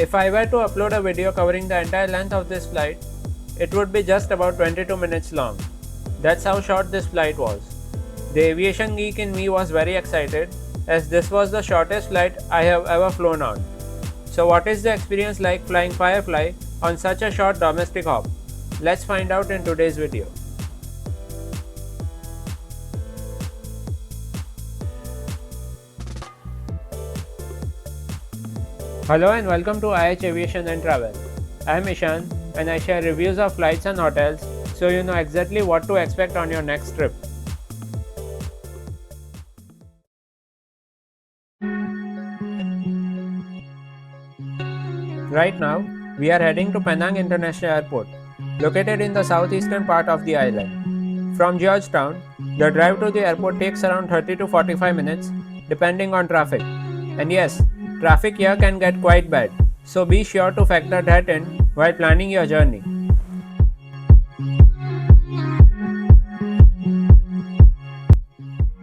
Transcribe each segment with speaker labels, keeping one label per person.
Speaker 1: If I were to upload a video covering the entire length of this flight, it would be just about 22 minutes long. That's how short this flight was. The aviation geek in me was very excited, as this was the shortest flight I have ever flown on. So what is the experience like flying Firefly on such a short domestic hop? Let's find out in today's video. Hello and welcome to IH Aviation and Travel. I am Ishan and I share reviews of flights and hotels so you know exactly what to expect on your next trip. Right now, we are heading to Penang International Airport, located in the southeastern part of the island. From Georgetown, the drive to the airport takes around 30 to 45 minutes, depending on traffic. And yes, traffic here can get quite bad, so be sure to factor that in while planning your journey.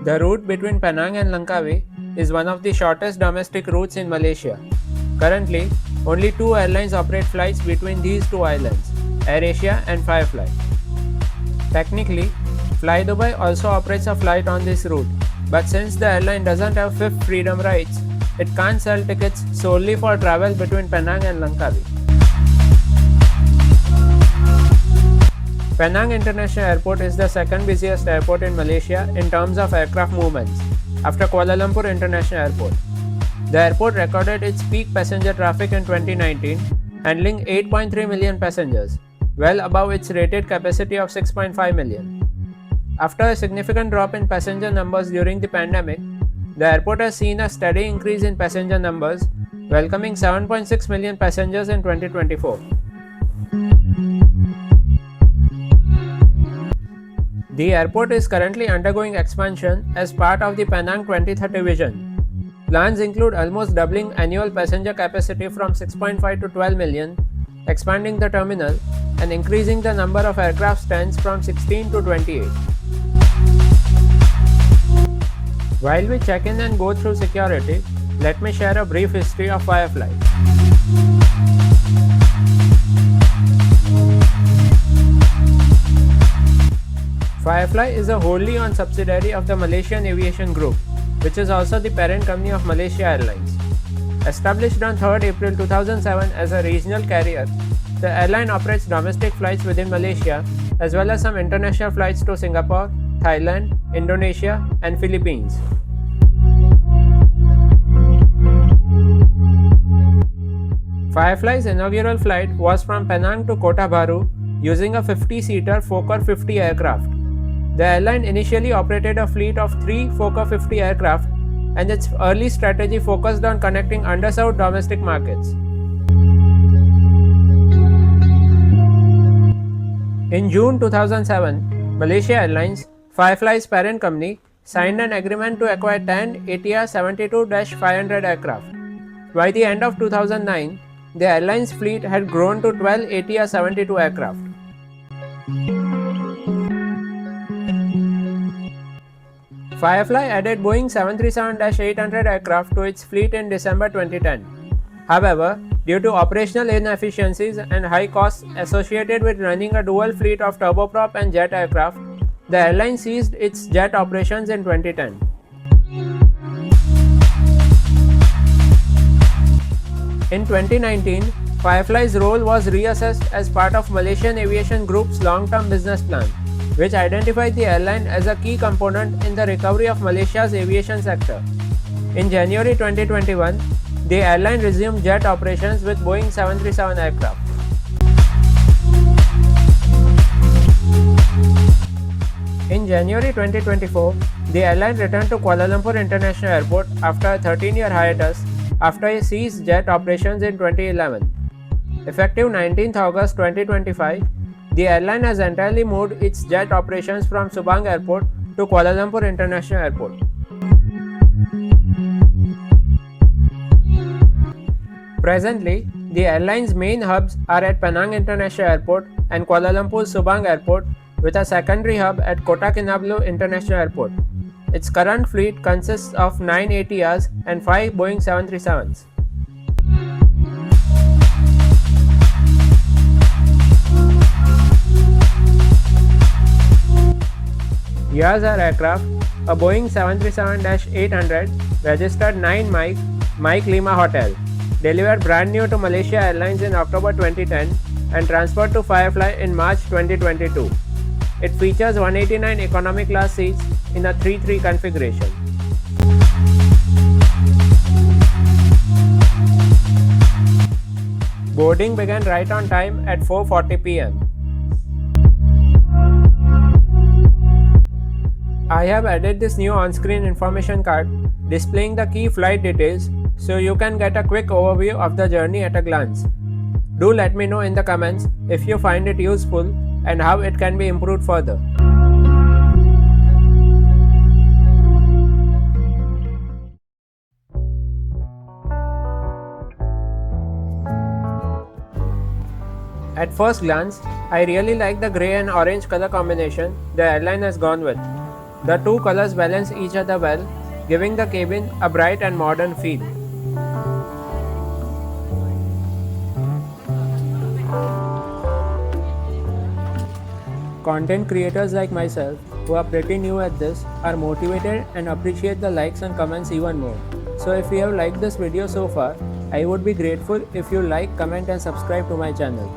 Speaker 1: The route between Penang and Langkawi is one of the shortest domestic routes in Malaysia. Currently, only two airlines operate flights between these two islands, AirAsia and Firefly. Technically, Fly Dubai also operates a flight on this route, but since the airline doesn't have fifth freedom rights, it can't sell tickets solely for travel between Penang and Langkawi. Penang International Airport is the second busiest airport in Malaysia in terms of aircraft movements, after Kuala Lumpur International Airport. The airport recorded its peak passenger traffic in 2019, handling 8.3 million passengers, well above its rated capacity of 6.5 million. After a significant drop in passenger numbers during the pandemic, the airport has seen a steady increase in passenger numbers, welcoming 7.6 million passengers in 2024. The airport is currently undergoing expansion as part of the Penang 2030 vision. Plans include almost doubling annual passenger capacity from 6.5 to 12 million, expanding the terminal, and increasing the number of aircraft stands from 16 to 28. While we check in and go through security, let me share a brief history of Firefly. Firefly is a wholly owned subsidiary of the Malaysian Aviation Group, which is also the parent company of Malaysia Airlines. Established on 3rd April 2007 as a regional carrier, the airline operates domestic flights within Malaysia as well as some international flights to Singapore, Thailand, Indonesia, and Philippines. Firefly's inaugural flight was from Penang to Kota Bharu using a 50-seater Fokker 50 aircraft. The airline initially operated a fleet of 3 Fokker 50 aircraft, and its early strategy focused on connecting underserved domestic markets. In June 2007, Malaysia Airlines, Firefly's parent company, signed an agreement to acquire 10 ATR 72-500 aircraft. By the end of 2009, the airline's fleet had grown to 12 ATR 72 aircraft. Firefly added Boeing 737-800 aircraft to its fleet in December 2010. However, due to operational inefficiencies and high costs associated with running a dual fleet of turboprop and jet aircraft, the airline ceased its jet operations in 2010. In 2019, Firefly's role was reassessed as part of Malaysian Aviation Group's long-term business plan, which identified the airline as a key component in the recovery of Malaysia's aviation sector. In January 2021, the airline resumed jet operations with Boeing 737 aircraft. In January 2024, the airline returned to Kuala Lumpur International Airport after a 13-year hiatus after it ceased jet operations in 2011. Effective 19th August 2025, the airline has entirely moved its jet operations from Subang Airport to Kuala Lumpur International Airport. Presently, the airline's main hubs are at Penang International Airport and Kuala Lumpur Subang Airport, with a secondary hub at Kota Kinabalu International Airport. Its current fleet consists of 9 ATRs and 5 Boeing 737s. Here's our aircraft, a Boeing 737-800 registered 9 Mike Lima Hotel, delivered brand new to Malaysia Airlines in October 2010 and transferred to Firefly in March 2022. It features 189 economy class seats in a 3-3 configuration. Boarding began right on time at 4:40 p.m. I have added this new on-screen information card displaying the key flight details so you can get a quick overview of the journey at a glance. Do let me know in the comments if you find it useful and how it can be improved further. At first glance, I really like the grey and orange color combination the airline has gone with. The two colors balance each other well, giving the cabin a bright and modern feel. Content creators like myself, who are pretty new at this, are motivated and appreciate the likes and comments even more. So if you have liked this video so far, I would be grateful if you like, comment and subscribe to my channel.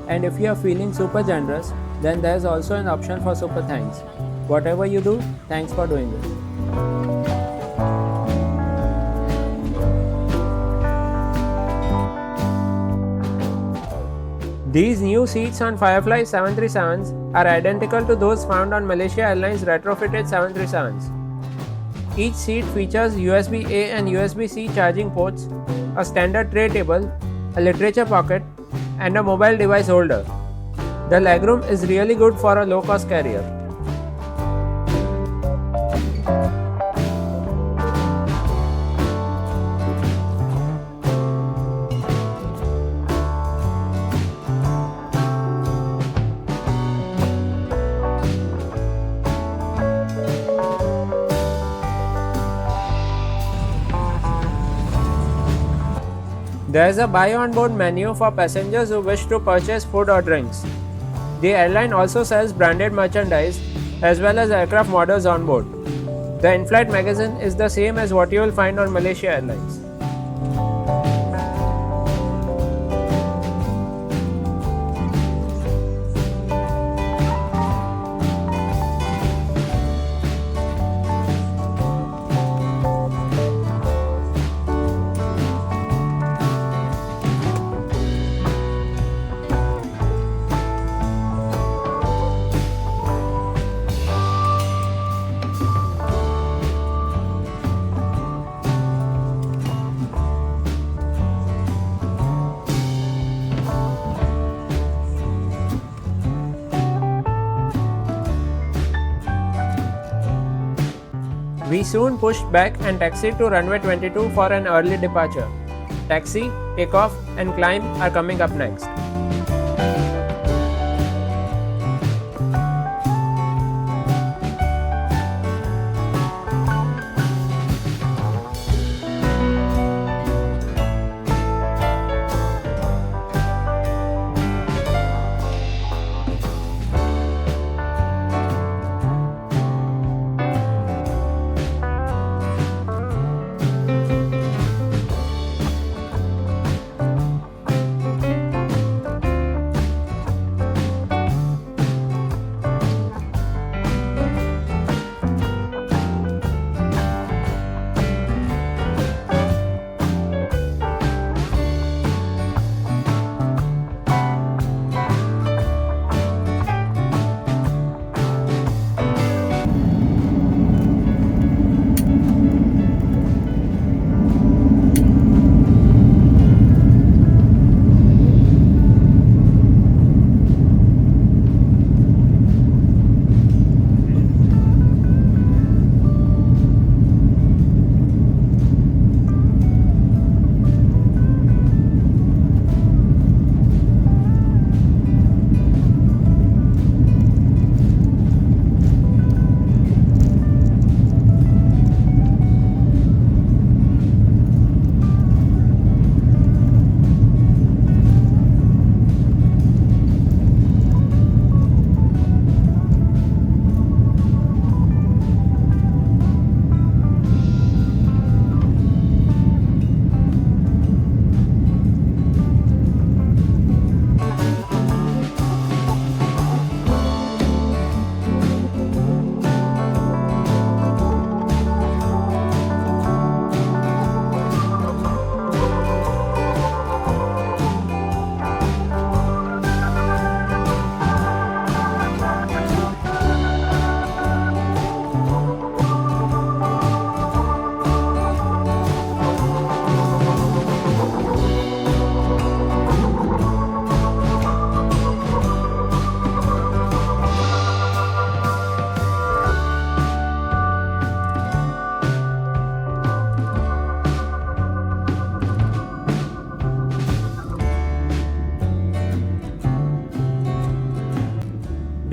Speaker 1: And if you are feeling super generous, then there is also an option for super thanks. Whatever you do, thanks for doing this. These new seats on Firefly 737s are identical to those found on Malaysia Airlines retrofitted 737s. Each seat features USB-A and USB-C charging ports, a standard tray table, a literature pocket, and a mobile device holder. The legroom is really good for a low-cost carrier. There is a buy on board menu for passengers who wish to purchase food or drinks. The airline also sells branded merchandise as well as aircraft models on board. The in-flight magazine is the same as what you will find on Malaysia Airlines. We soon pushed back and taxied to runway 22 for an early departure. Taxi, takeoff, and climb are coming up next.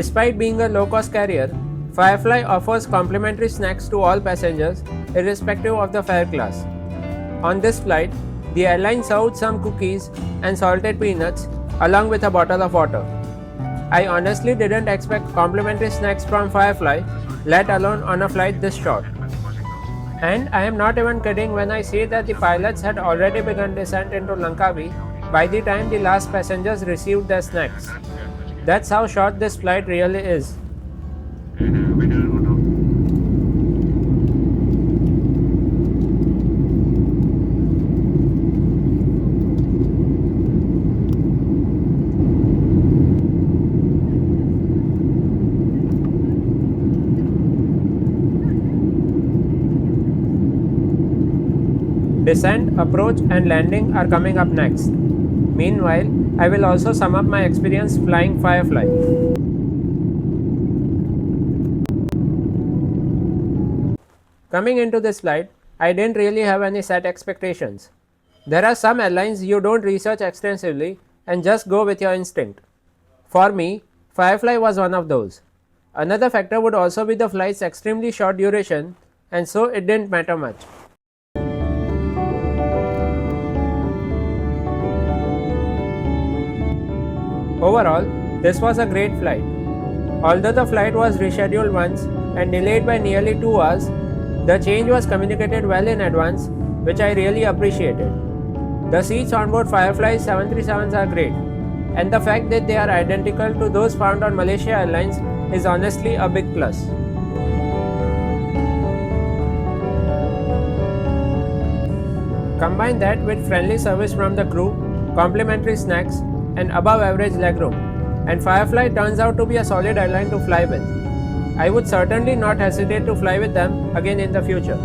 Speaker 1: Despite being a low-cost carrier, Firefly offers complimentary snacks to all passengers, irrespective of the fare class. On this flight, the airline served some cookies and salted peanuts along with a bottle of water. I honestly didn't expect complimentary snacks from Firefly, let alone on a flight this short. And I am not even kidding when I say that the pilots had already begun descent into Langkawi by the time the last passengers received their snacks. That's how short this flight really is. Descent, approach, and landing are coming up next. Meanwhile, I will also sum up my experience flying Firefly. Coming into this flight, I didn't really have any set expectations. There are some airlines you don't research extensively and just go with your instinct. For me, Firefly was one of those. Another factor would also be the flight's extremely short duration, and so it didn't matter much. Overall, this was a great flight. Although the flight was rescheduled once and delayed by nearly 2 hours, the change was communicated well in advance, which I really appreciated. The seats on board Firefly 737s are great, and the fact that they are identical to those found on Malaysia Airlines is honestly a big plus. Combine that with friendly service from the crew, complimentary snacks, and above average legroom, and Firefly turns out to be a solid airline to fly with. I would certainly not hesitate to fly with them again in the future.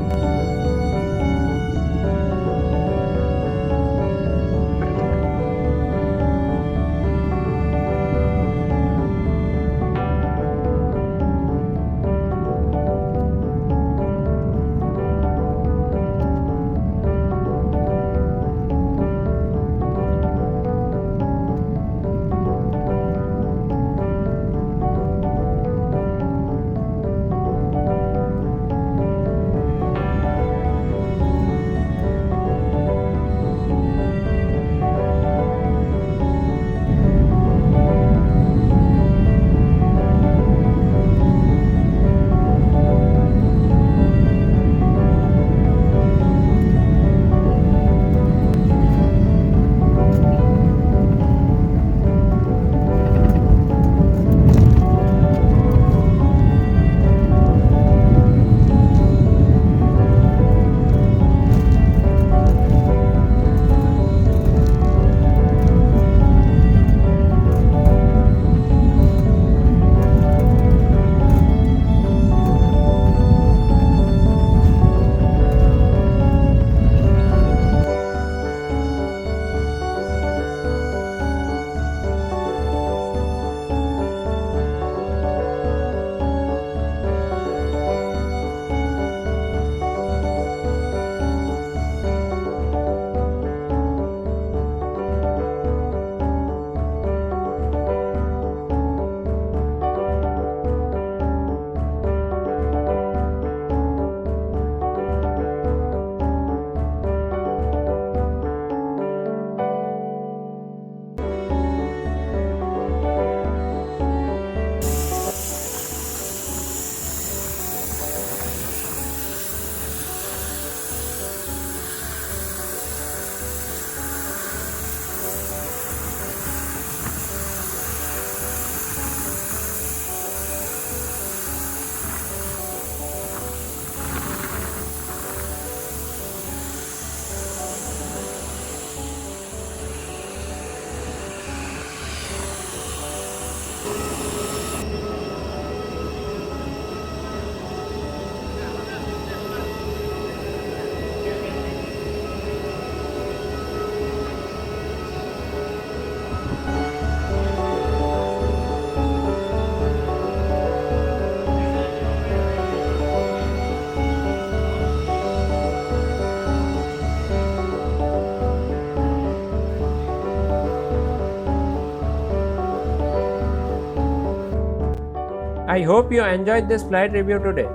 Speaker 1: I hope you enjoyed this flight review today.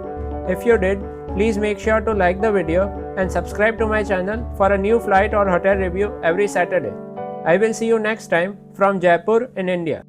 Speaker 1: If you did, please make sure to like the video and subscribe to my channel for a new flight or hotel review every Saturday. I will see you next time from Jaipur in India.